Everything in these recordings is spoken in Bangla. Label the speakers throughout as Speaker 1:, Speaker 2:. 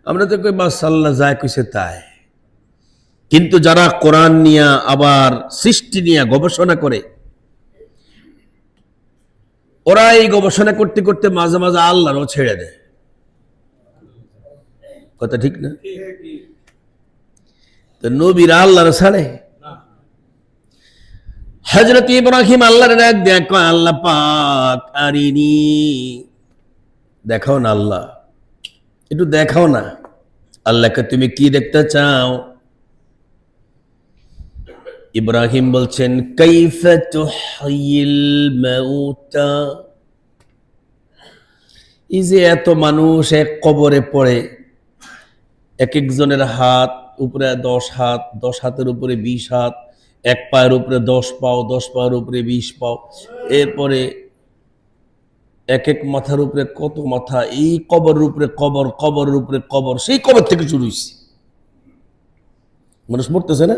Speaker 1: আমরা তো কই বাস আল্লাহ যায় কইছে তাই, কিন্তু যারা কোরআন নিয়ে আবার সৃষ্টি নিয়ে গবেষণা করে, ওরা এই গবেষণা করতে করতে মাঝে মাঝে আল্লাহরও ছেড়ে দেয়। কথা ঠিক না? তো নবীরা আল্লাহর ছাড়ে? হযরত ইব্রাহিম আল্লাহর ডাক দেয়া কয়, আল্লাহ পাক আরিনি, দেখাও না আল্লাহ, একটু দেখাও না। আল্লাহকে তুমি কি দেখতে চাও? ইব্রাহিম বলছেন, কাইফা তুহয়িল মাউতা, এই যে এত মানুষ এক কবরে পড়ে, এক একজনের হাত উপরে 10 হাত, 10 হাতের উপরে 20 হাত, এক পায়ের উপরে 10 পাও, 10 পায়ের উপরে 20 পাও, এরপরে এক এক মাথার উপরে কত মাথা, এই কবরের উপরে কবর, কবরের উপরে কবর, সেই কবর থেকে শুরু হয়েছে। মানুষ মরতেছে না?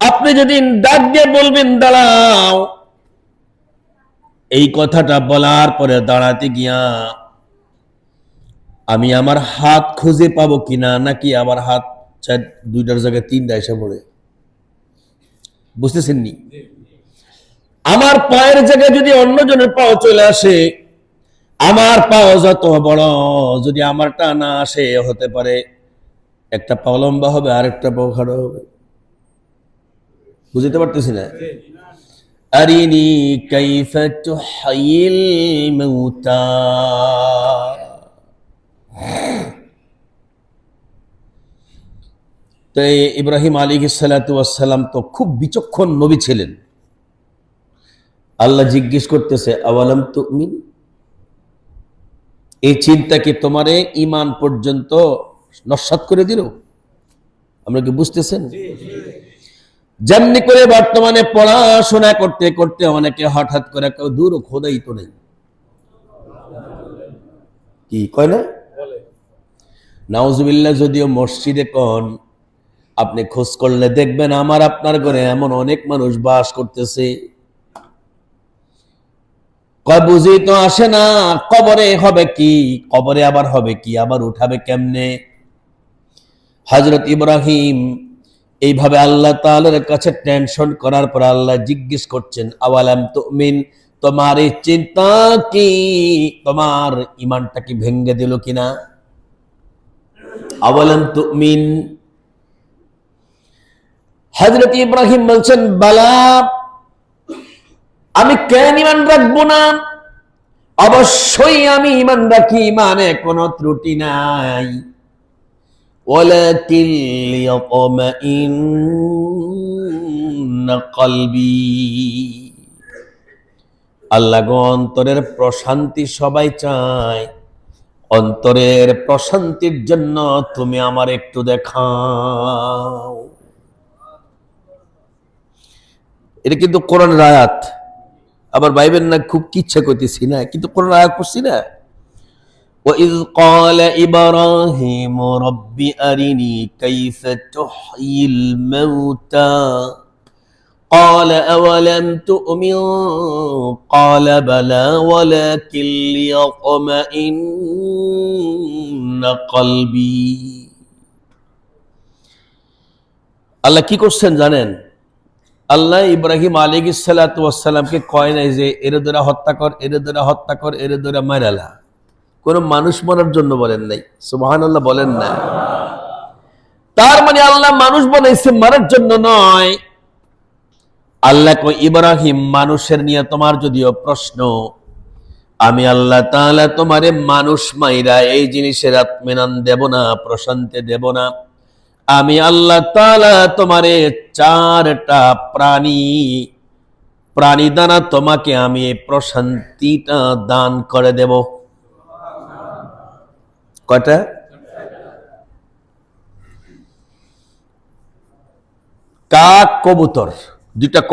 Speaker 1: আপনি যদি ডাক দিয়ে বলবেন দাঁড়াও, এই কথাটা বলার পরে দাঁড়াতে গিয়া আমি আমার হাত খুঁজে পাবো কিনা, নাকি আমার হাত দুইটার জায়গায় 3টা এসে পড়ে, বুঝতেছেন নি? আমার পায়ের জায়গায় যদি অন্যজনের পাও চলে আসে, আমার পাও যত বড়, যদি আমারটা না আসে, হতে পারে একটা পাও লম্বা হবে, আরেকটা পাও খাড়া হবে। বুঝতে পারতেছি না? আরিনি কাইফা তুহয়িল মাউতা, তো ইব্রাহিম আলাইহিস সালাতু ওয়াস সালাম তো খুব বিচক্ষণ নবী ছিলেন। আল্লাহ জিজ্ঞেস করতেছে, আওয়ালাম তুমিন, এই চিন্তা কি তোমারে ঈমান পর্যন্ত নস্যাৎ করে দিল? আমরা কি বুঝতেছেন? যেমনি করে বর্তমানে পড়াশোনা করতে করতে অনেকে হঠাৎ করে কেউ দূর খোদাই তো নেই, কি কয় না? নাউজুবিল্লাহ। যদিও মসজিদে কোন, আপনি খোঁজ করলে দেখবেন আমার আপনার ঘরে এমন অনেক মানুষ বাস করতেছে, কয় বুঝি তো আসে না, কবরে হবে কি, কবরে আবার হবে কি, আবার উঠাবে কেমনে? হযরত ইব্রাহিম এইভাবে আল্লাহ তাআলার কাছে টেনশন করার পর আল্লাহ জিজ্ঞেস করছেন, আওয়ালাম তুমিন, তোমার এই চিন্তা কি তোমার ঈমানটা কি ভেঙে দিল কিনা? আওয়ালাম তুমিন। হযরত ইব্রাহিম বলছেন, বালা, আমি কেন ঈমান রাখবো না? অবশ্যই আমি ঈমান রাখি, ঈমানে কোনো ত্রুটি নাই। ওয়ালাকিন লিয়াতমাইন্না কলবি, আল্লাহ গো, অন্তরের প্রশান্তি সবাই চায়, অন্তরের প্রশান্তির জন্য তুমি আমার একটু দেখাও। এটা কিন্তু কোরআনের আয়াত। আবার ভাইবেন না খুব কিচ্ছা করতেছি না, কিন্তু কোরআন আয়াত পড়ছি না। وَإِذْ قَالَ إِبْرَاهِيمُ رَبِّ أَرِنِي كَيْفَ تُحْيِي الْمَوْتَى قَالَ أَوَلَمْ تُؤْمِنْ قَالَ بَلَى وَلَكِنْ لِيَطْمَئِنَّ قَلْبِي। আল্লাহ কি করছেন জানেন? আল্লাহ ইব্রাহিম আলাইহিস সালাতু ওয়াস সালামকে কয় নাই যে এরে ধরে হত্যা কর, এরে ধরে হত্যা কর, এরে ধরে মারালা। কোন মানুষ মরার জন্য বলেন নাই, সুবহানাল্লাহ বলেন না। তার মানে আল্লাহ মানুষ বানাইছে মারার জন্য নয়। আল্লাহ কয়, ইব্রাহিম, মানুষের নিয়ে তোমার যদিও প্রশ্ন, আমি আল্লাহ তাআলা তোমারে মানুষ মাইরা এই জিনিসের আত্মীনান দেব না, প্রশান্তি দেব না। আমি আল্লাহ তাআলা তোমারে 4টা প্রাণী দ্বারা তোমাকে আমি এই প্রশান্তিটা দান করে দেব। কয়টা? কাক, কবুতর, 2টা ক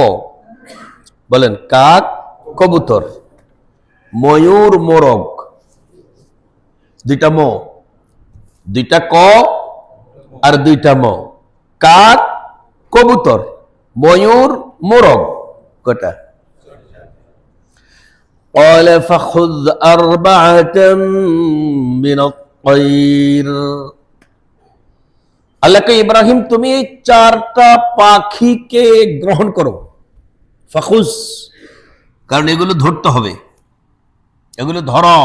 Speaker 1: বলেন, কাক, কবুতর। ময়ূর, মোরগ, 2টা ম, 2টা ক আর 2টা ম। কাক, কবুতর, ময়ূর, মোরগ, কয়টা? قال فخذ 4 من তায়র। আল্লাহকে ইব্রাহিম তুমি এই 4টা পাখিকে গ্রহণ করো, ফাখুজ, কারণ এগুলো ধরতে হবে, এগুলো ধরো।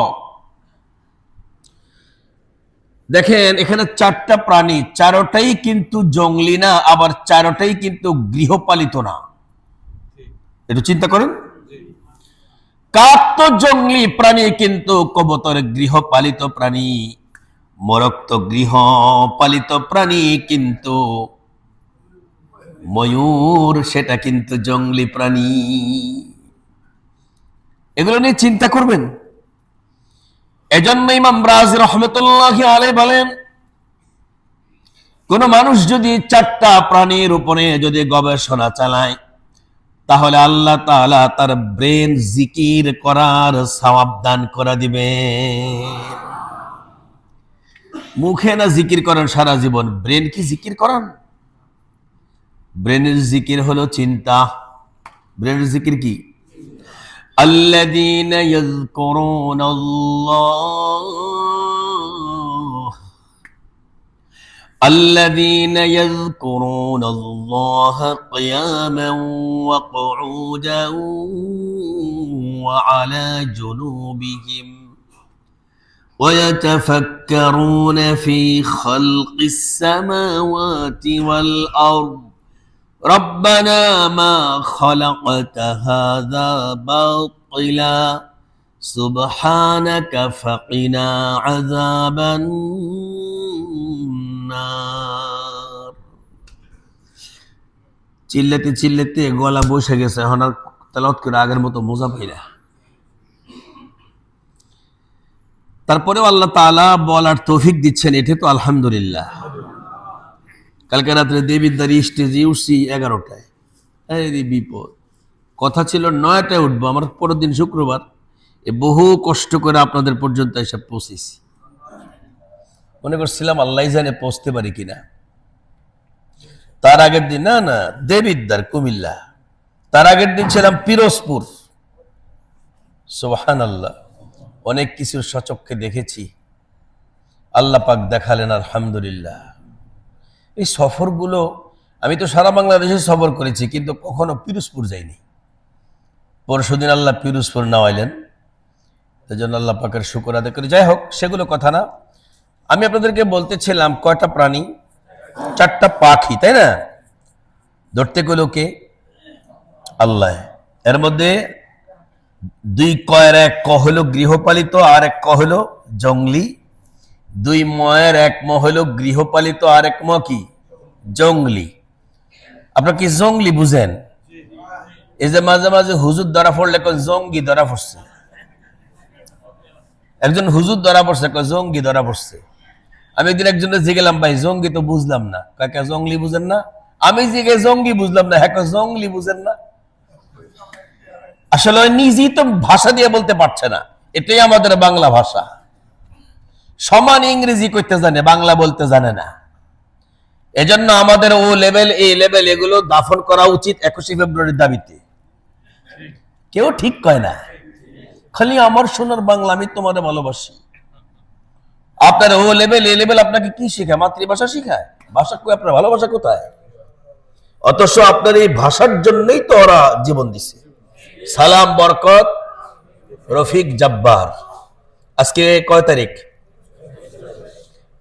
Speaker 1: দেখেন এখানে 4টা প্রাণী, 4টাই কিন্তু জঙ্গলি না, আবার 4টাই কিন্তু গৃহপালিত না। একটু চিন্তা করেন, কাক তো জঙ্গলি প্রাণী কিন্তু কবুতর গৃহপালিত প্রাণী, মোরগ তো গৃহপালিত প্রাণী, কিন্তু ময়ূর সেটা কিন্তু জঙ্গলি প্রাণী। এগুলো নিয়ে চিন্তা করবেন। এজন্য ইমাম রাজি রহমতুল্লাহি আলাইহি বলেন, কোন মানুষ যদি 4টা প্রাণীর উপরে যদি গবেষণা চালায়, তাহলে আল্লাহ তাআলা তার ব্রেন জিকির করার সওয়াব দান করে দিবে। মুখে না জিকির করেন সারা জীবন, ব্রেন কি জিকির করান? ব্রেনের জিকির হলো চিন্তা। ব্রেনের জিকির কি? আল্লাযীনা ইয়াযকুরুনাল্লাহ, الذين يذكرون الله قياما وقعودا وعلى جنوبهم ويتفكرون في خلق السماوات والأرض ربنا ما خلقت هذا باطلا سبحانك فقنا عذاب النار। চিল্লাতে চিল্লাতে গলা বসে গেছে, এখন আর তেলাওয়াত করে আগের মতো মজা পাই না। তারপরেও আল্লাহ তাআলা বলার তৌফিক দিচ্ছেন, এটা তো আলহামদুলিল্লাহ। কালকে রাত্রে দেবিদ্বারি স্টেজে উঠছি 11টায়, এই বিপদ। কথা ছিল 9টায় উঠবো, আমার পরের দিন শুক্রবার। বহু কষ্ট করে আপনাদের পর্যন্ত এসে পৌঁছেছি। মনে করছিলাম আল্লাহ জানে পৌঁছতে পারি কিনা। তার আগের দিন না দেবিদ্বার কুমিল্লা, তার আগের দিন ছিলাম পিরোজপুর। সুবহানাল্লাহ, অনেক কিছু সচক্ষে দেখেছি, আল্লাহ পাক দেখালেন আলহামদুলিল্লাহ। এই সফরগুলো, আমি তো সারা বাংলাদেশে সফর করেছি, কিন্তু কখনো পিরোজপুর যাইনি। পরশুদিন আল্লাহ পিরোজপুর নাওয়াইলেন, এই জন্য আল্লাহ পাকের শুকর আদায় করি। যাই হোক, সেগুলো কথা না। আমি আপনাদেরকে বলতেছিলাম কয়টা প্রাণী? 4টা পাখি, তাই না? ধরতে গেলো কে? আল্লাহ। এর মধ্যে 2 কয়ের 1 ক হলো গৃহপালিত আর 1 ক হলো জঙ্গলি। 2 ময়ের 1 ম হলো গৃহপালিত আর 1 ম কি জঙ্গলি। আপনার কি জঙ্গলি বুঝেন? এই যে মাঝে মাঝে হুজুর ধরা পড়লে জঙ্গি ধরা পড়ছে, একজন হুজুর ধরা পড়ছে, জঙ্গি ধরা পড়ছে। আমি একদিন একজনের জিগেলাম, ভাই জঙ্গি তো বুঝলাম না। কাকা জঙ্গলি বুঝেন না? আমি জিগে জঙ্গি বুঝলাম না। হ্যাঁ, জঙ্গলি বুঝেন না? আসলে নিজেই তো ভাষা দিয়ে বলতে পারছে না। এটাই আমাদের বাংলা ভাষা। সমান ইংরেজি করতে জানে, বাংলা বলতে জানে না। এজন্য আমাদের ও লেভেল, এই লেভেল, এগুলো দাফন করা উচিত 21শে ফেব্রুয়ারির দাবিতে। কেউ ঠিক কয় না, খালি আমার সোনার বাংলা, আমি তোমাদের ভালোবাসি। আপনার ও লেভেল, এ লেভেল আপনাকে কি শেখায়? মাতৃভাষা শেখায়। ভাষা কই? আপনার ভালোবাসা কোথায়? অথচ আপনার এই ভাষার জন্যই তো ওরা জীবন দিছে। সালাম, বরকত, রফিক, জব্বার। আজকে কয় তারিখ?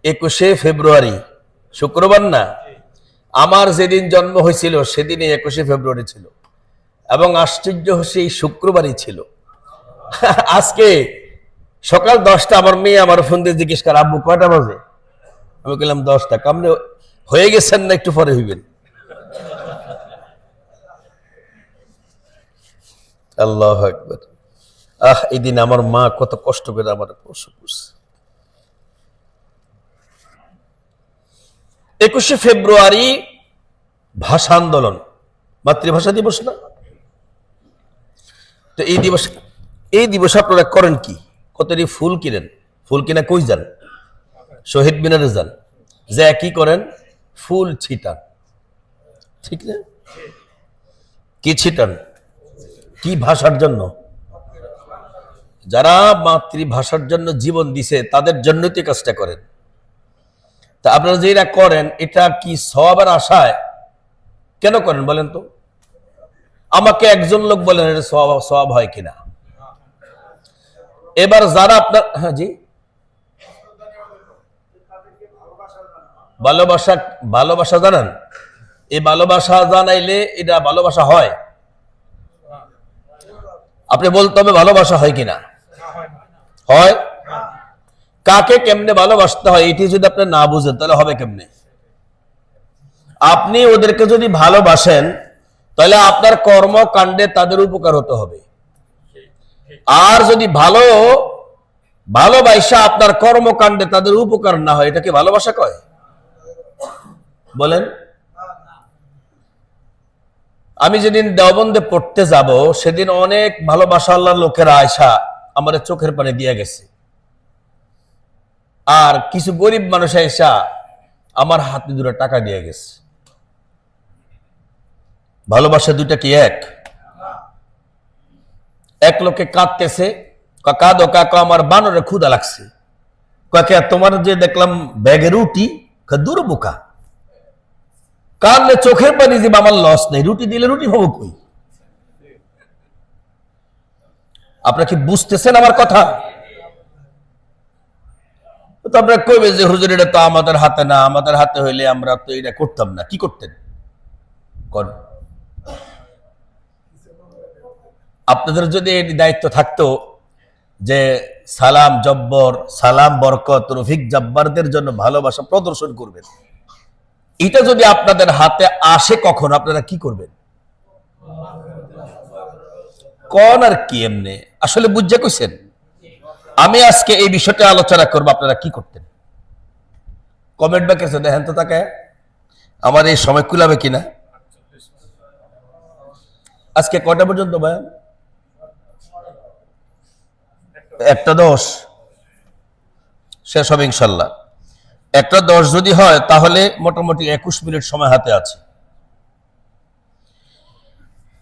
Speaker 1: 21শে ফেব্রুয়ারি, শুক্রবার না? আমার যেদিন জন্ম হয়েছিল সেদিনই 21শে ফেব্রুয়ারি ছিল, এবং আশ্চর্য হচ্ছে এই শুক্রবারই ছিল। আজকে সকাল 10টা আমার মেয়ে আমার ফোন দিয়ে জিজ্ঞেস করে, আব্বু কয়টা বাজে? আমি বললাম 10টা। কামনে হয়ে গেছেন না, একটু পরে হইবেন। আল্লাহু আকবার। এই দিন আমার মা কত কষ্ট করে আমার প্রসব করছে। 21শে ফেব্রুয়ারি ভাষা আন্দোলন, মাতৃভাষা দিবস না? তো এই দিবস আপনারা করেন কি? কতটি ফুল কিনেন? ফুল কিনা কই যান? শহীদ মিনারে যান, যে কি করেন? ফুল ছিটান, ঠিক না? কি ছিটান? কি ভাষার জন্য? যারা মাতৃভাষার জন্য জীবন দিছে তাদের জন্য তো কাজটা করেন। তা আপনারা যে এটা করেন, এটা কি সওয়াবের আশায় কেন করেন বলেন তো? আমাকে একজন লোক বলেন এটা সওয়াব হয় কিনা। এবার যারা আপনার, হ্যাঁ জি, ভালোবাসা ভালোবাসা জানান, এই ভালোবাসা জানাইলে এটা ভালোবাসা হয়? আপনি বলতে হবে ভালোবাসা হয় কিনা। হয়? কাকে কেমনে ভালোবাসতে হয় এটি যদি আপনি না বুঝেন তাহলে হবে কেমনে? আপনি ওদেরকে যদি ভালোবাসেন তাহলে আপনার কর্মকাণ্ডে তাদের উপকার হতে হবে। আর যদি ভালোবাসা আপনার কর্মকাণ্ডে তাদের উপকার না হয়, এটাকে ভালোবাসা কয় বলেন? আমি যেদিন দেওবন্দে পড়তে যাব সেদিন অনেক ভালোবাসা আল্লাহর লোকেরা আয়সা আমার চোখের পানি দিয়ে গেছে, আর কিছু গরিব মানুষ আয়সা আমার হাতে দুটো টাকা দিয়ে গেছে। ভালোবাসা দুইটা কি এক? এক লোকে কাঁদতেছে, কাঁদো কাকা, আমার বানরে ক্ষুধা লাগছে। কাকে তোমার যে দেখলাম ব্যাগে রুটি, দূর বোকা, কাঁদলে চোখের পানি দিব, আমার লস নেই, রুটি দিলে রুটি হবো কই? আপনারা কি বুঝতেছেন আমার কথা? তো আপনারা কইবে যে হুজুর এটা তো আমাদের হাতে না, আমাদের হাতে হইলে আমরা তো এটা করতাম না। কি করতেন? আপনাদের যদি এই দায়িত্ব থাকতো যে সালাম জব্বর, সালাম বরকত, রফিক জব্বারদের জন্য ভালোবাসা প্রদর্শন করবেন, এটা যদি আপনাদের হাতে আসে কখন আপনারা কি করবেন? কোন আর কি এমনি আসলে বুঝে কইছেন? আমি আজকে এই বিষয়টা আলোচনা করবো, আপনারা কি করতেন? কমেন্ট বক্সে দেখেন তো তাকে, আমার এই সময় কুলাবে কিনা। আজকে কয়টা পর্যন্ত ভাই? 1:10 শেষ হবে ইনশাল্লাহ। 1:10 যদি হয় তাহলে মোটামুটি 21 মিনিট সময় হাতে আছে।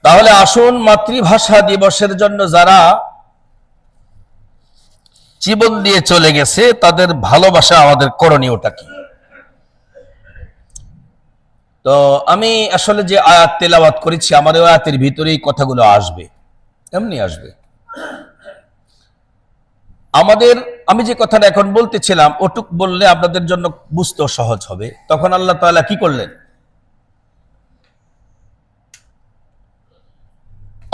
Speaker 1: তাহলে আসুন, মাতৃভাষা দিবসের জন্য যারা জীবন দিয়ে চলে গেছে তাদের ভালোবাসা আমাদের করণীয়টা কি। তো আমি আসলে যে আয়াত তেলাওয়াত করেছি, আমার ওই আয়াতের ভিতরেই কথাগুলো আসবে, এমনি আসবে। আমি যে কথাটা এখন বলতেছিলাম ওটুক বললে আপনাদের জন্য বুঝতেও সহজ হবে। তখন আল্লাহ তাআলা কি করলেন?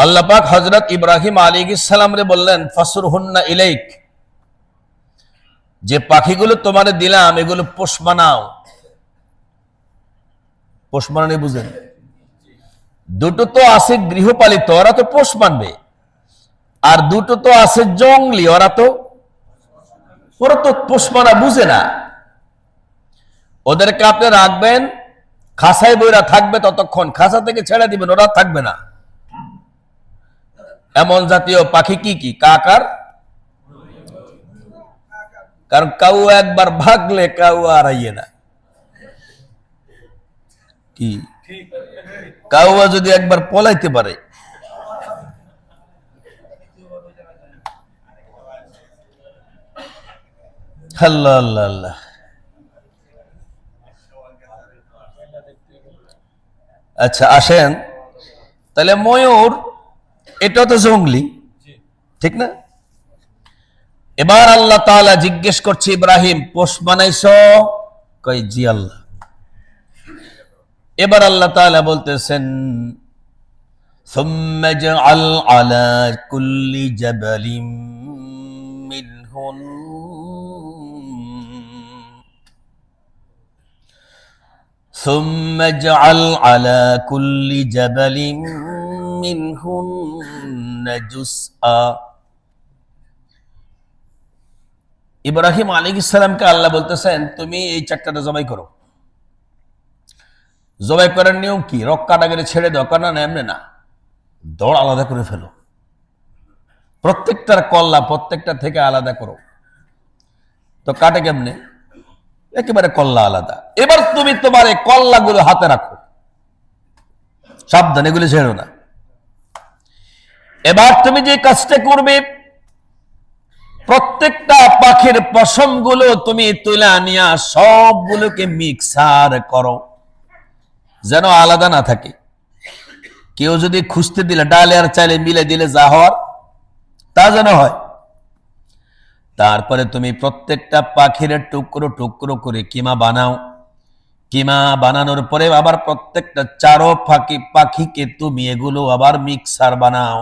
Speaker 1: আল্লাহ পাক হযরত ইব্রাহিম আলাইহিস সালাম রে বললেন, ফাসুরহুন্না ইলাইক, যে পাখিগুলো তোমারে দিলাম এগুলো পোষ মানাও। পোষ মানানি বুঝেন? দুটো তো আছে গৃহপালিত, ওরা তো পোষ মানবে, আর দুটো তো আছে জঙ্গলি, ওরা তো পোষ মানা বুঝে না। ওদেরকে আপনি রাখবেন, খাঁচায় বইরা থাকবে ততক্ষণ, খাঁচা থেকে ছেড়ে দিবেন ওরা থাকবে না। এমন জাতীয় পাখি কি কাকার, কারণ কাউ একবার ভাগলে কাউ আর আইয়ে না। কি কাউয়া যদি একবার পলাইতে পারে, আল্লাহ আল্লাহ আল্লাহ। আচ্ছা আসেন তাহলে, ময়ূর এটা তো জঙ্গলি, ঠিক না? এবার আল্লাহ তাআলা জিজ্ঞেস করছে, ইব্রাহিম পোষ বানাইছো? কই জি আল্লাহ। এবার আল্লাহ তাআলা বলতেছেন, সুম্মা জাআল আলা কুল্লি জাবালিন মিনহুন সুম্মা জাআল আলা কুল্লি জাবালিন মিনহুন্না জুসআ। ইব্রাহিম আলাইহিস সালামকে আল্লাহ বলতেছেন, তুমি এই চারটাটা জবাই করো। জবাই করার নিয়ম কি? রক কাটা গেলে ছেড়ে দাও, কারণ না এমনি না, দড় আলাদা করে ফেলো, প্রত্যেকটার কল্লা প্রত্যেকটা থেকে আলাদা করো। তো কাটে কেমনে? একেবারে কল্লা আলাদা। এবার তুমি তোমার এই কল্লাগুলো হাতে রাখো, সাবধান, এগুলো ছেড়ো না। এবার তুমি যে কাজটা করবে প্রত্যেকটা পাখির পশমগুলো তুমি তুলে নিয়া সবগুলোকে মিক্সার করো, যেন আলাদা না থাকে। কেউ যদি খুঁজতে দিলে ডালে আর চাইলে মিলে দিলে যা হওয়ার তা যেন হয়। তারপরে তুমি প্রত্যেকটা পাখির টুকরো টুকরো করে কিমা বানাও। কিমা বানানোর পরে আবার প্রত্যেকটা চারো পাখিকে তুমি এগুলো আবার মিক্সার বানাও,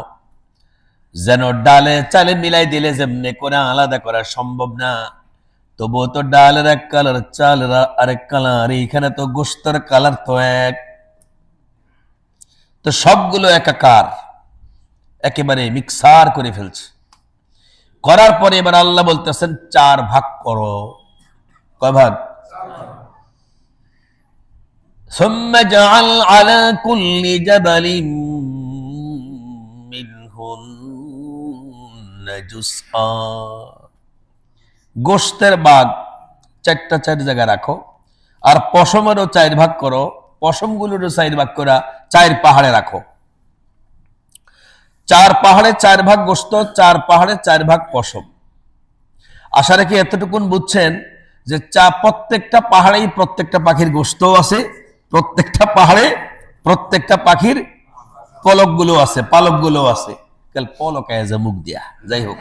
Speaker 1: যেন ডালে চালে মিলাই দিলে যেমনি করে আলাদা করা সম্ভব না। তবুও তো ডালের এক কালার, চালের আরেক কালার, এইখানে তো গোশতের কালার তো এক। তো সবগুলো একাকার, একেবারে মিক্সার করে ফেলছে। করার পরে এবার আল্লাহ বলতেছেন 4 ভাগ করো। কয় ভাগ? সুম্মা জাআল আলা কুল্লি জাবালিন মিনহুন্না জুসআ। গোশতের ভাগ 4টা 4 জায়গায় রাখো, আর পশমেরও 4 ভাগ করো, পশমগুলোরও 4 ভাগ করে 4 পাহাড়ে রাখো। 4 পাহাড়ে 4 ভাগ গোশত, 4 পাহাড়ে 4 ভাগ পশম। আশা রাখি এতটুকুন বুঝছেন যে প্রত্যেকটা পাহাড়েই প্রত্যেকটা পাখির গোশত আছে, প্রত্যেকটা পাহাড়ে প্রত্যেকটা পাখির পলকগুলো আছে, পালকগুলো আছে। কাল পলক আয় মুখ দিয়া, যাই হোক,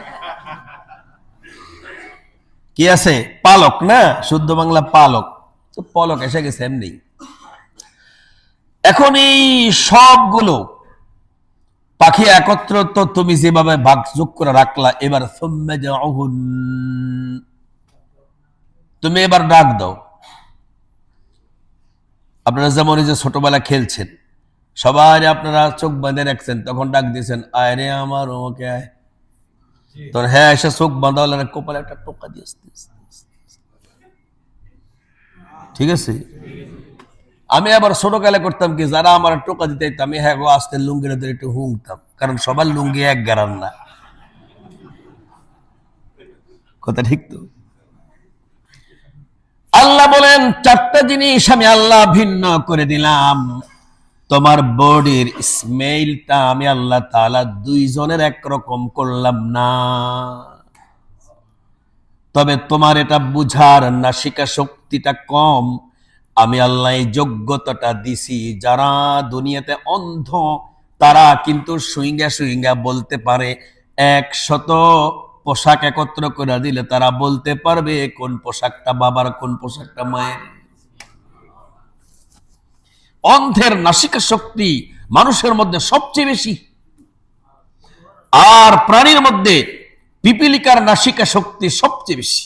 Speaker 1: কি আছে? পালক না, শুদ্ধ বাংলা পালক। তো পলক এসে গেছে এমনি। এখন এই সবগুলো পাখি একত্র তো তুমি যেভাবে ভাগ যোগ করে রাখলা, এবার তুমি এবার ডাক দাও। আপনারা যেমন এই যে ছোটবেলা খেলছেন, সবাই আপনারা চোখ বাঁধে রাখছেন, তখন ডাক দিয়েছেন, আয় রে আমার ওকে আয়। তোর হ্যাঁ এসে চোখ বাঁধা হলে কপালে একটা টোকা দিয়ে, ঠিক আছে? আমি আবার ছোটকালে করতাম কি, যারা আমার টোকা দিতে আমি হ্যাঁ গো আসতে লুঙ্গির ধরে একটু হুংতাম, কারণ সবার লুঙ্গি এক গারান না। কথা ঠিক তো? আল্লাহ বলেন 4টা জিনিস আমি আল্লাহ ভিন্ন করে দিলাম। তোমার বডির স্মেলটা আমি আল্লাহ তাআলা 2 জনের একরকম করলাম না। তবে তোমার এটা বুঝার নাসিকা শক্তিটা কম। আমি আল্লাহ এই যোগ্যতাটা দিছি, যারা দুনিয়াতে অন্ধ তারা কিন্তু সুইঙ্গা সুইঙ্গা বলতে পারে। 100 পোশাক একত্র করে দিলে তারা বলতে পারবে কোন পোশাকটা বাবার, কোন পোশাকটা মায়ের। অন্ধের নাসিকা শক্তি মানুষের মধ্যে সবচেয়ে বেশি, আর প্রাণীর মধ্যে পিপিলিকার নাসিকা শক্তি সবচেয়ে বেশি।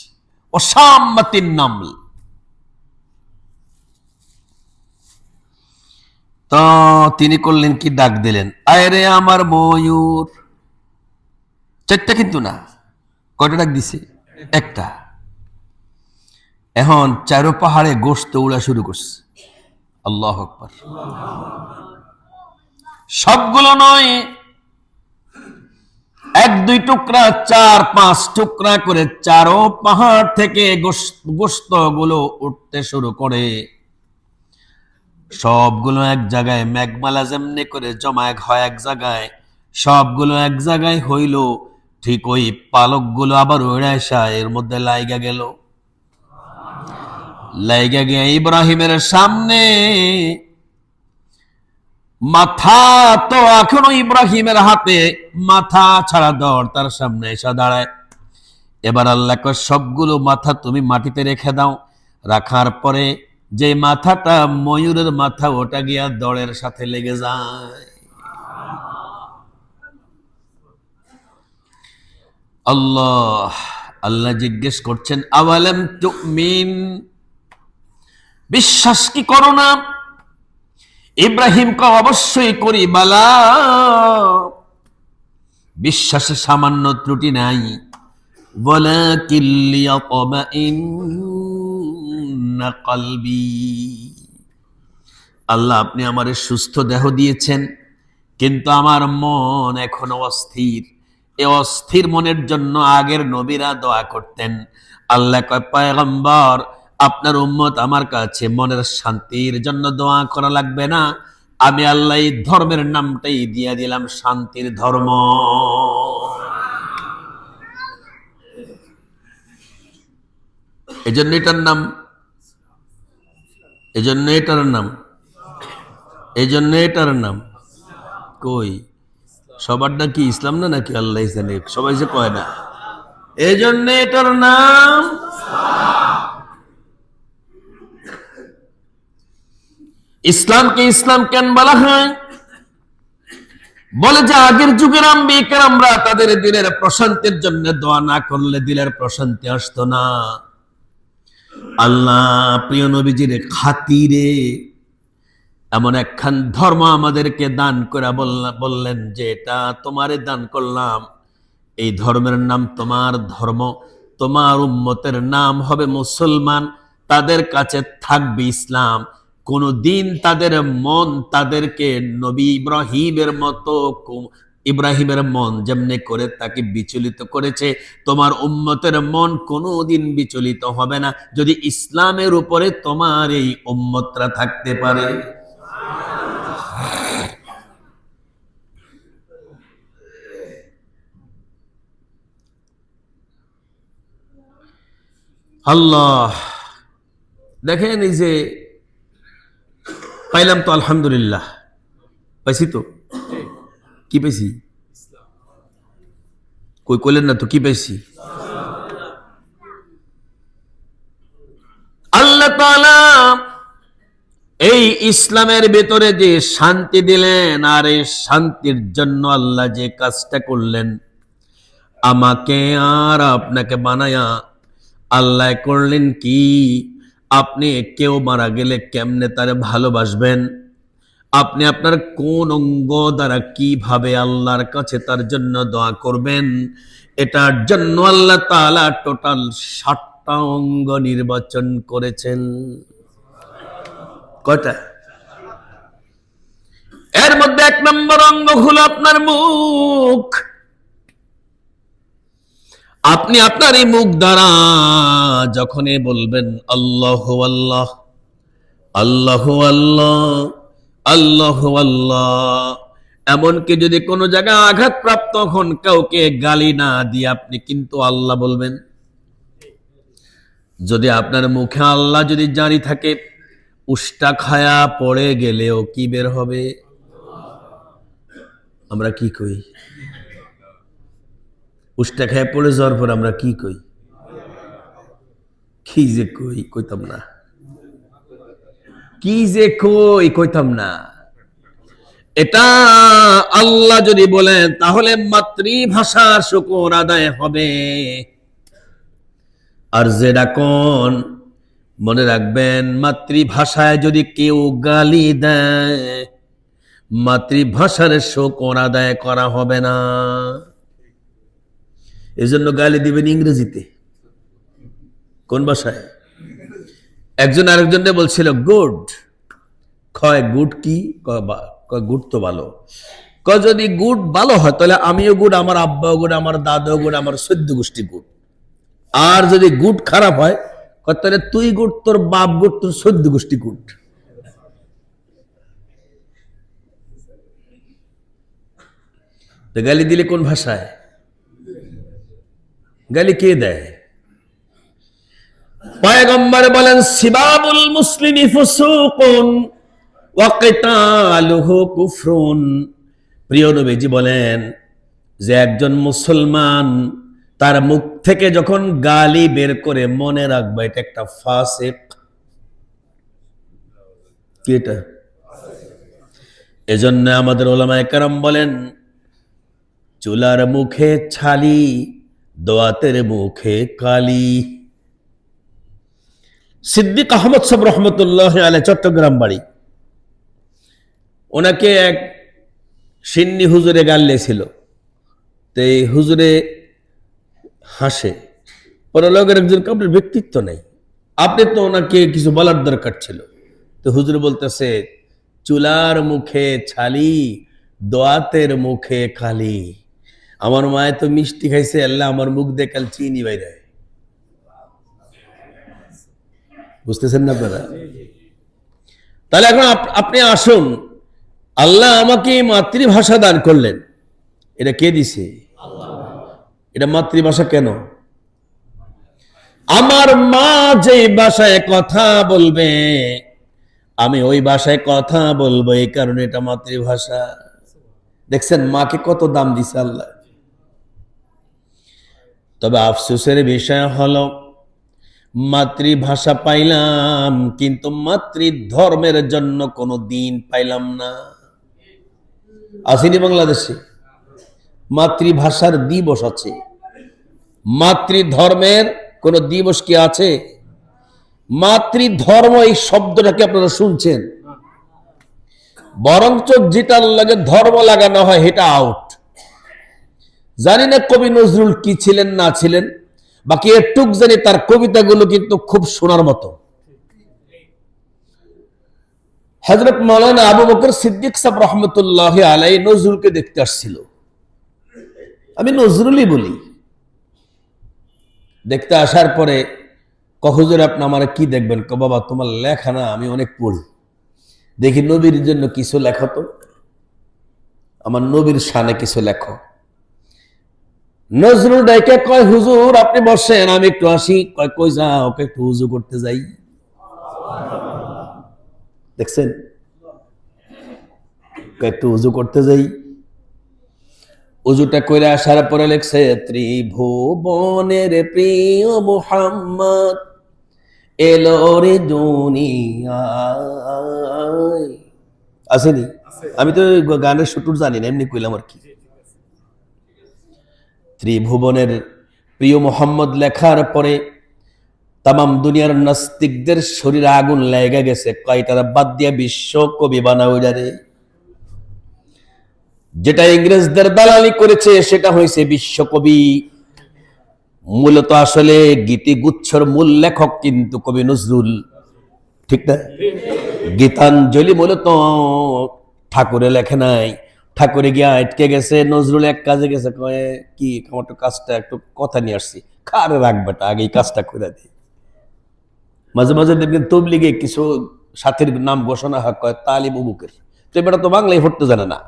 Speaker 1: ওসাম্মাতিন নামল। তো তিনি করলেন কি, ডাক দিলেন, আরে আমার ময়ূর। 4টা কিন্তু না, কয়টা ডাক দিছে? একটা। এখন 4 পাহাড়ে গোশত উড়া শুরু করছে। আল্লাহু আকবার। সবগুলো নয়, 1-2 টুকরা, 4-5 টুকরা করে 4 পাহাড় থেকে গোশত গুলো উঠতে শুরু করে। সবগুলো এক জায়গায়, মেঘমালা যেমনি করে জমায়েত হয় এক জায়গায়, সবগুলো এক জায়গায় হইল। ঠিক ওই পালকগুলো আবার উড়ে আসা এর মধ্যে লাইগা গেল। লাইগা গিয়ে ইব্রাহিমের সামনে, মাথা তো এখনো ইব্রাহিমের হাতে, মাথা ছাড়া দর তার সামনে এসে দাঁড়ায়। এবার আল্লাহ কয়, সবগুলো মাথা তুমি মাটিতে রেখে দাও। রাখার পরে যে মাথাটা ময়ূরের মাথা, ওটা গিয়া দড়ের সাথে লেগে যায়। আল্লাহ আল্লাহ জিজ্ঞেস করছেন, আওয়ালাম তুমিন, বিশ্বাস কি করো না? ইব্রাহিম কয়, অবশ্যই করি। বালা, বিশ্বাসে সামান্য ত্রুটি নাই। ওয়ালাকিন লিয়াতমাইন্না কলবি, আল্লাহ আপনি আমারে সুস্থ দেহ দিয়েছেন, কিন্তু আমার মন এখনো অস্থির। এই অস্থির মনের জন্য আগের নবীরা দোয়া করতেন। আল্লাহ কয়, পয়গম্বর আপনার উম্মত আমার কাছে মনের শান্তির জন্য দোয়া করা লাগবে না। আমি আল্লাহ এই ধর্মের নামটাই দিয়ে দিলাম শান্তির ধর্ম। এজন্য এটার নাম এজন্য এটার নাম এজন্য এটার নাম কই সবারটা কি ইসলাম না নাকি আল্লাহ জানে, সবাই যে কয় না। এজন্য এটার নাম ইসলামকে ইসলাম কেন বলা হয়? বলে যে আগের যুগের আম্বিয়া কেরামরা তাদের দিলের প্রশান্তির জন্য দোয়া না করলে দিলের প্রশান্তি আসতো না। আল্লাহ প্রিয় নবীজির খাতিরে এমন একখান ধর্ম আমাদেরকে দান করে বললেন যে এটা তোমারে দান করলাম, এই ধর্মের নাম তোমার ধর্ম, তোমার উম্মতের নাম হবে মুসলমান, তাদের কাছে থাকবে ইসলাম। কোন দিন তাদের মন তাদেরকে নবী ইব্রাহিমের মন যেমনি করে তাকে বিচলিত করেছে, তোমার উম্মতের মন কোনোদিন বিচলিত হবে না যদি ইসলামের উপরে তোমার এই উম্মতরা থাকতে পারে। আল্লাহ দেখেন, এই যে পাইলাম তো আলহামদুলিল্লাহ, পাইছি তো কি পাইছি, কই কইলেন না তো কি পাইছি? আল্লাহ তাআলা এই ইসলামের ভেতরে যে শান্তি দিলেন, আর এই শান্তির জন্য আল্লাহ যে কাজটা করলেন, আমাকে আর আপনাকে বানায়া আল্লাহ করলেন কি, আপনি কেউ মারা গেলে কেমনে তারে ভালোবাসবেন, আপনি আপনার কোন অঙ্গ দ্বারা কিভাবে আল্লাহর কাছে তার জন্য দোয়া করবেন, এটার জন্য আল্লাহ তাআলা টোটাল 7টা অঙ্গ নির্বাচন করেছেন। কয়টা? এর মধ্যে 1 নম্বর অঙ্গ হলো আপনার মুখ। আপনি আপনার এই মুখ দ্বারা যখনই বলবেন আল্লাহু আল্লাহ, আল্লাহু আল্লাহ, আল্লাহু আল্লাহ, এমনকি যদি কোনো জায়গায় আঘাতপ্রাপ্ত হন, কাউকে গালি না দিয়ে আপনি কিন্তু আল্লাহ বলবেন। যদি আপনার মুখে আল্লাহ যদি জারি থাকে, উষ্টা খায়া পড়ে গেলেও কি বের হবে? আমরা কি কই? উষ্টা খায়া পড়ে যাওয়ার পর আমরা কি কই? কি যে কইতাম না, কি যে কইতাম না। এটা আল্লাহ যদি বলেন তাহলে মাতৃভাষার শুকর আদায় হবে। আর যেটা কোন মনে রাখবেন, মাতৃভাষায় যদি কেউ গালি দেয়, মাতৃভাষার শুকর আদায় করা হবে না। এজন্য গালি দিবেন ইংরেজিতে। কোন ভাষায়? একজন আরেকজনকে বলছিল গুড, কয় গুড কি? কয় গুড তো ভালো। কয় যদি গুড ভালো হয় তাহলে আমিও গুড, আমার আব্বাও গুড, আমার দাদাও গুড, আমার 14 গোষ্ঠী গুড। আর যদি গুড খারাপ হয় তাহলে তুই গুড, তোর বাপ গুড, তোর 14 গোষ্ঠী গুড। গালি দিলে কোন ভাষায়? গালি কে দেয়? পয়গম্বর বলেন সিবাবুল মুসলিমি ফুসুকুন ওয়া কিতালুহু কুফরুন। প্রিয় নবীজি বলেন যে একজন মুসলমান তার মুখ থেকে যখন গালি বের করে, মনে রাখবে এটা একটা ফাসিক। কি এটা? এজন্য আমাদের উলামায়ে কেরাম বলেন চুলার মুখে ছালি, দোয়াতের মুখে কালি। সিদ্দিক আহমদ সাহেব রহমতুল্লাহ আলাইহি, চট্টগ্রাম বাড়ি। ওনাকে এক সিন্নি হুজুরে গাল লেছিল, তো এই হুজুরে হাসে, পরলোকের একজন কাউকে ব্যক্তিত্ব নেই, আপনি তো ওনাকে কিছু বলার দরকার ছিল। তো হুজুর বলতেছে চুলার মুখে ছালি, দোয়াতের মুখে কালি। আমার মায়ে তো মিষ্টি খাইছে, আল্লাহ আমার মুখ দিয়ে কাল চিনি বাইরে। বুঝতেছেন না আপনারা? তাহলে এখন আপনি আসুন, আল্লাহ আমাকে মাতৃভাষা দান করলেন, এটা কে দিছে? এটা মাতৃভাষা কেন? আমার মা যেই ভাষায় কথা বলবে আমি ওই ভাষায় কথা বলবো, এই কারণে এটা মাতৃভাষা। দেখছেন মাকে কত দাম দিছে আল্লাহ। তবে আফসোসের বিষয় হলো মাতৃভাষা পাইলাম কিন্তু মাতৃধর্মের জন্য কোনো দিন পাইলাম না। আসেনি বাংলাদেশে মাতৃভাষার দিবস আছে, মাতৃধর্মের কোন দিবস কি আছে? মাতৃধর্ম এই শব্দটাকে আপনারা শুনছেন? বরঞ্চ যেটার লাগে ধর্ম লাগানো হয় এটা আউট। জানি না কবি নজরুল কি ছিলেন না ছিলেন, বাকি এটুক জানি তার কবিতাগুলো কিন্তু খুব শোনার মতো। হযরত মাওলানা আবু বকর সিদ্দিক সাহেব রহমতুল্লাহ আলাইহি নজরুলকে দেখতে আসছিল। আমি নজরুলই বলি। দেখতে আসার পরে হুজুর আপনি আমার কি দেখবেন? বাবা তোমার লেখা না আমি অনেক পড়ি, দেখি নবীর জন্য কিছু লেখো তো, আমার নবীর শানে কিছু লেখো। নজরুল ডাইকে কয় হুজুর আপনি বসেন আমি একটু আসি। কয় কই যাও? ওকে একটু উজু করতে যাই। দেখছেন একটু উজু করতে যাই। উজুটা করে আসার পরে লেখছে ত্রিভুবনের প্রিয় মুহাম্মদ এলো রে দুনিয়ায়। আসেনি? আমি তো গানের শুটুর জানি না, এমনি কইলাম আর কি। ত্রিভুবনের প্রিয় মুহাম্মদ লেখার পরে তামাম দুনিয়ার নাস্তিকদের শরীরে আগুন লেগে গেছে। কয়টারা বাদ দিয়ে বিশ্ব কবি বানাও যারে। যেটা ইংরেজদের দালালি করেছে সেটা হয়েছে বিশ্বকবি। মূলত আসলে গীতি গুচ্ছর মূল লেখক কিন্তু কবি নজরুল, ঠিক না? গীতাঞ্জলি মূলত ঠাকুরে লেখে নাই, ঠাকুরে গিয়ে আটকে গেছে। নজরুল এক কাজে গেছে, কয়ে কি আমার কাজটা একটু কথা নিয়ে আসছি, কারে রাখবেটা আগে এই কাজটা করে দিই। মাঝে মাঝে দেখবেন তবলিগে কিছু সাথীর নাম ঘোষণা হয়, কয় তালিম অমুকের, তো এবার তো বাংলায় পড়তে জানে না।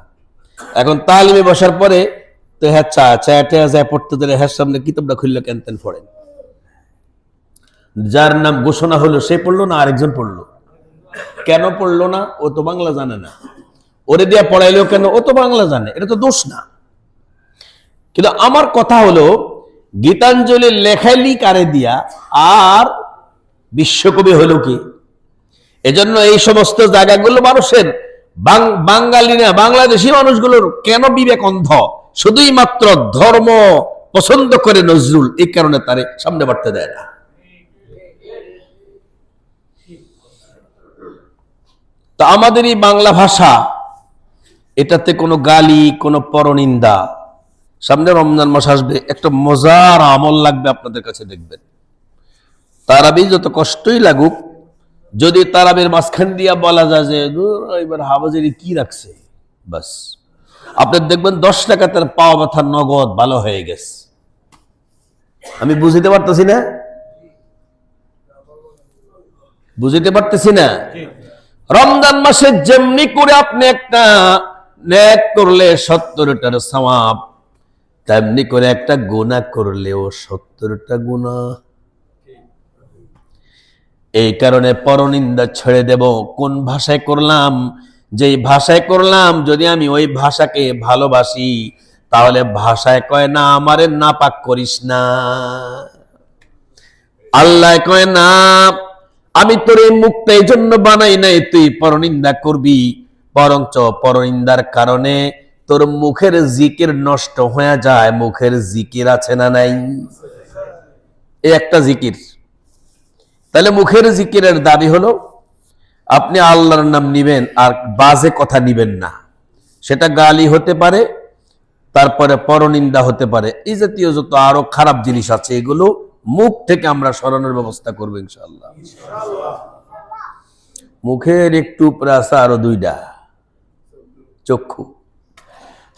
Speaker 1: এখন তালিমে বসার পরে তো হ্যাঁ চাটে যায় পড়তে জানে, হ্যাঁ সামনে কিতাবটা খুললো কেন তেন পড়েন। যার নাম ঘোষণা হলো সে পড়লো না, আরেকজন পড়লো। কেন পড়লো না? ও তো বাংলা জানে না। ওরে দিয়া পড়াইলো কেন? ও তো বাংলা জানে, এটা তো দোষ না। কিন্তু আমার কথা হলো গীতাঞ্জলি লেখাইলি কারে দিয়া, আর বিশ্বকবি হলো কি? এজন্য এই সমস্ত জায়গাগুলো মানুষের বাঙালি না বাংলাদেশি মানুষগুলোর কেন বিবেক অন্ধ? শুধুই মাত্র ধর্ম পছন্দ করে নজরুল, এই কারণে তারে সামনে বাড়তে দেয় না। তা আমাদের এই বাংলা ভাষা, এটাতে কোনো গালি কোনো পরনিন্দা। সামনে রমজান মাস আসবে, একটা মজার আমল লাগবে আপনাদের কাছে, দেখবেন। তারাবি যত কষ্টই লাগুক, যদি তারাবের মাঝখান দিয়া বলা যায় যে এবার হাফেজের কি রাখছে, বাস আপনার দেখবেন 10 টাকা তার পাওয়া ব্যথার নগদ ভালো হয়ে গেছে। আমি বুঝতে পারতেছি না, বুঝতে পারতেছি না। রমজান মাসে যেমনি করে আপনি একটা নেক করলে 70টার সওয়াব, তেমনি করে একটা গুনাহ করলেও 70টা গুনাহ। এই কারণে পরনিন্দা ছেড়ে দেব। কোন ভাষায় করলাম? যেই ভাষায় করলাম যদি আমি ওই ভাষাকে ভালোবাসি, তাহলে ভাষায় কয় না আমারে নাপাক করিস না, আল্লাহ কয় না আমি তোর এই মুখটা এই জন্য বানাই নাই তুই পরনিন্দা করবি, বরঞ্চ পরনিন্দার কারণে তোর মুখের জিকির নষ্ট হয়ে যায়। মুখের জিকির আছে না নাই? এই একটা জিকির। তাহলে মুখের জিকিরের দাবি হলো আপনি আল্লাহর নাম নিবেন আর বাজে কথা নিবেন না। সেটা গালি হতে পারে, তারপরে পরনিন্দা হতে পারে, এই জাতীয় যত আরো খারাপ জিনিস আছে এগুলো মুখ থেকে আমরা সরানোর ব্যবস্থা করবো ইনশাআল্লাহ। মুখের একটু উপরে আছে আরো 2টা, চক্ষু।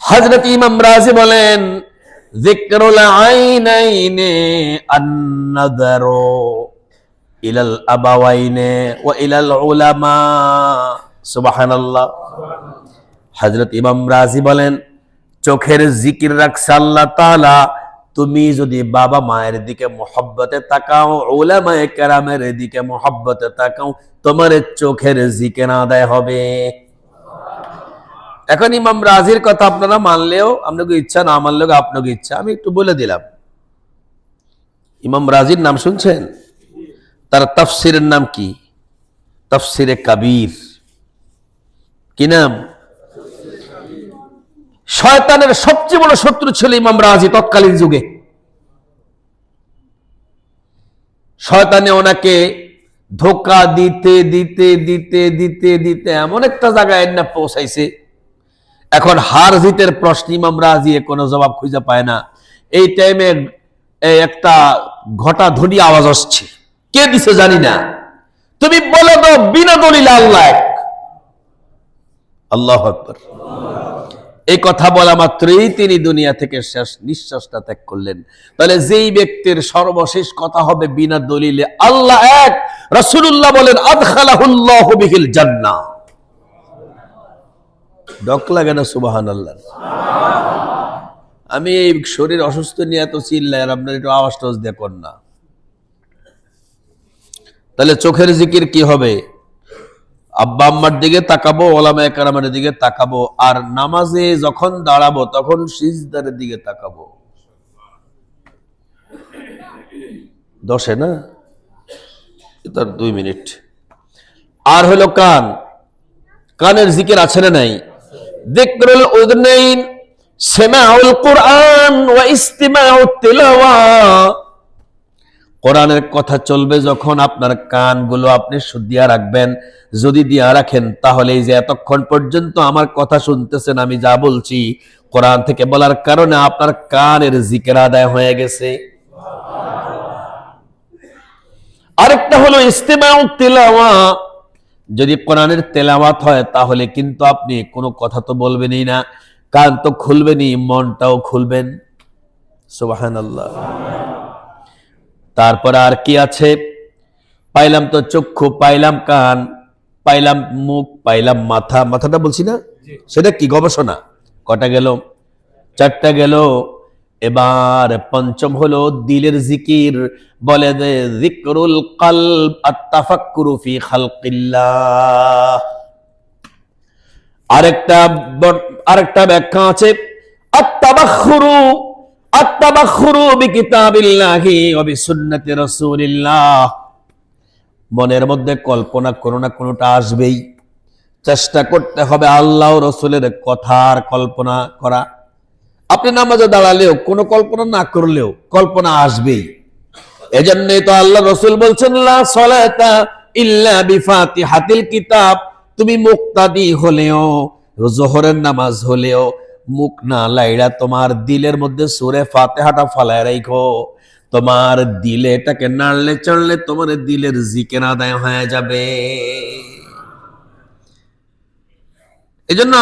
Speaker 1: হযরত ইমাম রাজি বলেন যিকরুল আইনাইনে আন-নাযারু ইলাল আবাওয়াইনে ওয়া ইলাল উলামা। সুবহানাল্লাহ। হযরত ইমাম রাজি বলেন চোখের জিকির রাখছে আল্লাহ তাআলা তুমি যদি বাবা মায়ের দিকে মোহব্বতে তাকাও, উলামায়ে কেরামের দিকে মোহব্বতে তাকাও, তোমার চোখের জিকির আদায় হবে। এখন ইমাম রাজির কথা আপনারা মানলেও আপনাকে ইচ্ছা, না মানলেও আপনাকে ইচ্ছা, আমি একটু বলে দিলাম। ইমাম রাজির নাম শুনছেন? তার তাফসিরের নাম কি? তাফসিরে কাবীর। কি নাম? শয়তানের সবচেয়ে বড় শত্রু ছিল ইমাম রাজি তৎকালীন যুগে। শয়তানে ওনাকে ধোঁকা দিতে দিতে দিতে দিতে দিতে এমন একটা জায়গায় না পৌঁছাইছে, এখন হার জিতের প্রশ্ন ইমাম রাজি কোনো জবাব খুঁজে পায় না। এই টাইমে একটা ঘটা ধনী আওয়াজ আসছে, কে দিছে জানি না, তুমি বলে দাও বিনা দলিলে আল্লাহ এক। আল্লাহু আকবার। এই কথা বলা মাত্রই তিনি দুনিয়া থেকে শেষ নিঃশ্বাসটা ত্যাগ করলেন। তাহলে যেই ব্যক্তির সর্বশেষ কথা হবে বিনা দলিলে আল্লাহ এক, রাসূলুল্লাহ বলেন আদখালাহুল্লাহু বিহিল জান্নাহ। ডক লাগে না? সুবহানাল্লাহ। আমি এই শরীর অসুস্থ নিয়ে এত চিল্লাই, আর আপনার একটু আওয়াজ টাওয়াজ দেখুন না। তাহলে চোখের জিকির কি হবে? আব্বা আম্মার দিকে তাকাবো, ওলামায়ে কেরামের দিকে তাকাবো, আর নামাজে যখন দাঁড়াবো তখন সিজদার দিকে তাকাবো। 10 না, তার 2 মিনিট। আর হলো কান, কানের জিকির আছে না নাই? যিকরুল উযনাইন সিমাউল কুরআন ওয়া ইসতিমাউত তিলাওয়া। কোরআনের কথা চলবে যখন আপনার কানগুলো আপনি শুদ্ধিয়া রাখবেন। যদি দিয়া রাখেন তাহলে এই যে এতক্ষণ পর্যন্ত আমার কথা শুনতেছেন, আমি যা বলছি কোরআন থেকে বলার কারণে আপনার কানের জিকির আদায় হয়ে গেছে। আরেকটা হলো ইসতিমাউত তিলাওয়া। যদি কোরআনের তেলাওয়াত হয় তাহলে কিন্তু আপনি কোনো কথা তো বলবেনই না, কান তো খুলবেনই, মনটাও খুলবেন। সুবহানাল্লাহ। তারপরে আর কি আছে? পাইলাম তো চক্ষু, পাইলাম কান, পাইলাম মুখ, পাইলাম মাথা। মাথাটা বলছি না, সেটা কি গবেষণা? কটা গেল? 4টা গেল। এবার পঞ্চম হলো দিলের জিকির। বলে যে যিকরুল কলব আত-তাফাক্কুরু ফি খালকিল্লাহ। আরেকটা ব্যাখ্যা আছে, আত-তাবাখুরু বিকিতাবিল্লাহি ওয়া বিসুন্নতি রাসূলিল্লাহ। মনের মধ্যে কল্পনা কোনো না কোনোটা আসবেই, চেষ্টা করতে হবে আল্লাহ ও রাসূলের কথার কল্পনা করা। আপনি নামাজে দাঁড়ালেও কোনো কল্পনা না করলেও কল্পনা আসবেই। এজন্যই তো আল্লাহ রাসূল বলছেন লা সালাতা ইল্লা বিফাতিহাতিল কিতাব। তুমি মুক্তাদি হলেও, যোহরের নামাজ হলেও মুখ না লাইড়া তোমার দিলের মধ্যে সূরা ফাতিহাটা ফালায় রাখো। তোমার দিলে এটাকে নাড়লে চড়লে তোমার দিলের জিকির আদায় হয়ে যাবে। এজন্য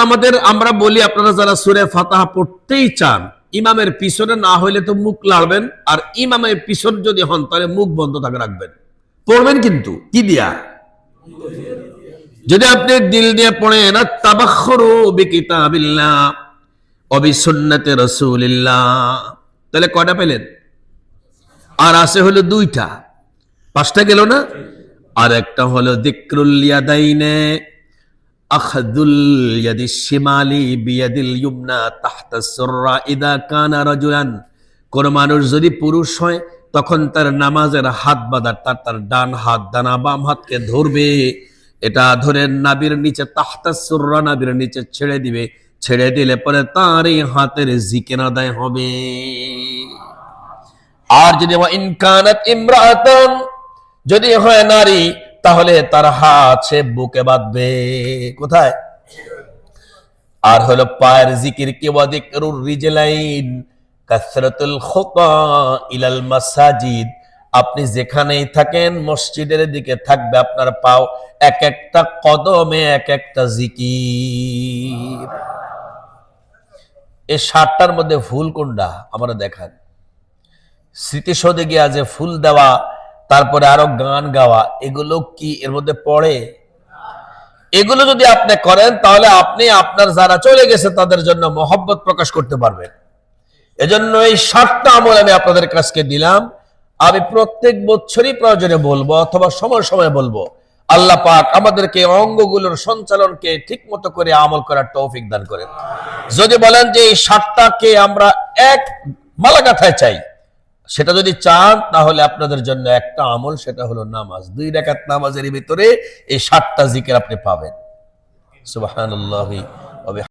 Speaker 1: আমরা বলি, আপনারা যারা সূরা ফাতিহা পড়তেই চান, ইমামের পিছনে না হইলে তো মুখ লাড়বেন, আর ইমামের পিছন যদি হন তাহলে মুখ বন্ধ থাকে রাখবেন। পড়বেন কিন্তু কি দিয়া? যদি আপনি দিল দিয়ে পড়েন আত-তাবাখুরু বিকিতাবিল্লাহ ওয়া বিসুন্নতি রাসূলিল্লাহ, তাহলে কয়টা পেলেন? আর আছে হলো 2টা, 5টা গেল না? আর একটা হলো যিকরুল ইয়াদাইনে আখযুল ইয়াদিশ শিমালি বিয়াদিল ইউমনা তাহতা সুররা ইদা কানা রাজুলান। কোন মানুষ যদি পুরুষ হয় তখন তার নামাজের হাত বাঁধা, তার ডান হাত দানা বাম হাতকে ধরবে, এটা ধরে নাভির নিচে তাহতা সুররা, নাভির নিচে ছেড়ে দিবে। ছেড়ে দিলে পরে তার এই হাতের জিকির আদায় হবে। আর যদি ওয়া ইন কানাত ইমরাআতান, যদি হয় নারী, তাহলে তার হাত সে বুকে বাঁধবে। কোথায়? আর হলো পায়ের জিকির কি? ওয়া যিকরুর রিজলাইন কাসরাতুল খুতা ইলাল মাসাজিদ। আপনি যেখানেই থাকেন মসজিদের দিকে থাকবে আপনার পাও, এক একটা কদমে এক একটা জিকির। এই 7টার মধ্যে ফুল কোনটা আমরা দেখান? স্মৃতিসৌধে গিয়া যে ফুল দেওয়া, তারপরে আরো গান গাওয়া, এগুলো কি এর মধ্যে পড়ে? এগুলো যদি আপনি করেন তাহলে আপনি আপনার যারা চলে গেছে তাদের জন্য মহব্বত প্রকাশ করতে পারবেন। এজন্য এই 7টা আমল আমি আপনাদের কাছকে দিলাম। আমি প্রত্যেক বছরই প্রয়োজনে বলবো অথবা সময় সময় বলবো। আল্লাহ পাক আমাদেরকে অঙ্গগুলোর সঞ্চালনকে ঠিক মতো করে আমল করার তৌফিক দান করেন। যদি বলেন যে এই 7টাকে আমরা এক মালাগাথায় চাই, সেটা যদি চান তাহলে আপনাদের জন্য একটা আমল, সেটা হলো নামাজ। 2 রাকাত নামাজের ভিতরে এই 7টা জিকির আপনি পাবেন। সুবহানাল্লাহি ওয়া